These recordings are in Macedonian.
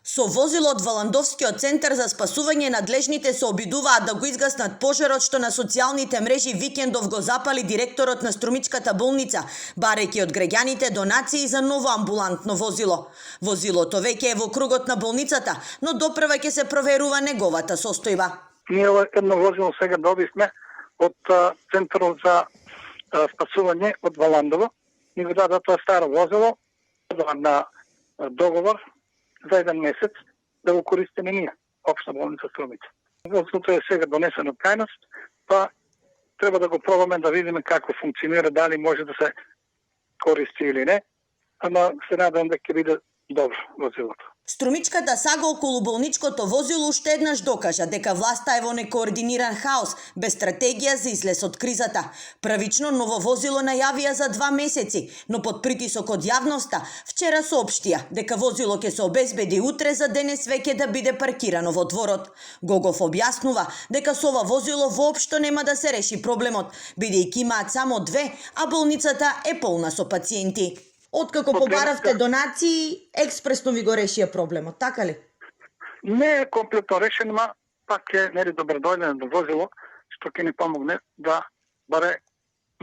Со возило од Валандовскиот центар за спасување надлежните се обидуваат да го изгаснат пожарот што на социјалните мрежи викендов го запали директорот на Струмичката болница, барејќи од граѓаните донации за ново амбулантно возило. Возилото веќе е во кругот на болницата, но допрва ќе се проверува неговата состојба. Ние едно возило сега добивме од Центарот за спасување од Валандово. Ни го дадат тоа старо возило на договор за еден месец да го користиме ние, Општа болница Струмица. Возилото е сега донесено кајност, па треба да го пробаме да видиме како функционира, дали може да се користи или не, ама се надам дека ќе биде добро возилото. Струмичката сага околу болничкото возило уште еднаш докажа дека власта е во некоординиран хаос, без стратегија за излез од кризата. Правично ново возило најавија за 2 месеци, но под притисок од јавноста вчера соопштија дека возило ќе се обезбеди утре за денес веќе да биде паркирано во дворот. Гогов објаснува дека со ова возило воопшто нема да се реши проблемот, бидејќи имаат само 2, а болницата е полна со пациенти. Откако побаравте донации, експресно ви го решија проблемот, така ли? Не е комплетно решен, ма пак е добродојдено возило, што ќе ни помогне да баре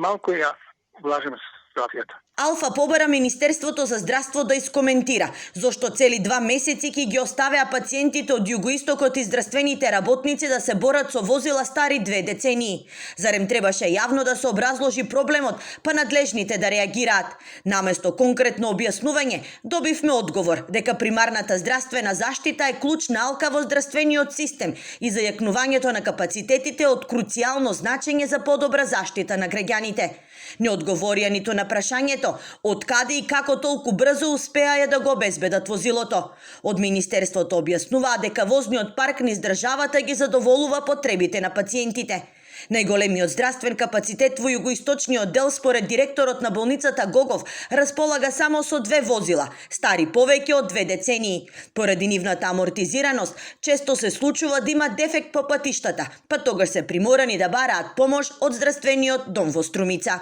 малку ја влажиме ситуацијата. Алфа побара Министерството за здравство да искоментира зошто цели 2 месеци ќе ги оставеа пациентите од југоистокот и здравствените работници да се борат со возила стари 2 децении. Зарем требаше јавно да се образложи проблемот, па надлежните да реагираат. Наместо конкретно објаснување, добивме одговор дека примарната здравствена заштита е клуч на алка во здравствениот систем и зајакнувањето на капацитетите од круцијално значење за подобра заштита на граѓаните. Не одговорија ниту на прашањето од каде и како толку брзо успеаја да го обезбедат возилото. Од Министерството објаснуваа дека возниот парк низ државата ги задоволува потребите на пациентите. Најголемиот здравствен капацитет во југоисточниот дел според директорот на болницата Гогов располага само со 2 возила, стари повеќе од 2 децении. Поради нивната амортизираност, често се случува да има дефект по патиштата, па тогаш се приморани да бараат помош од здравствениот дом во Струмица.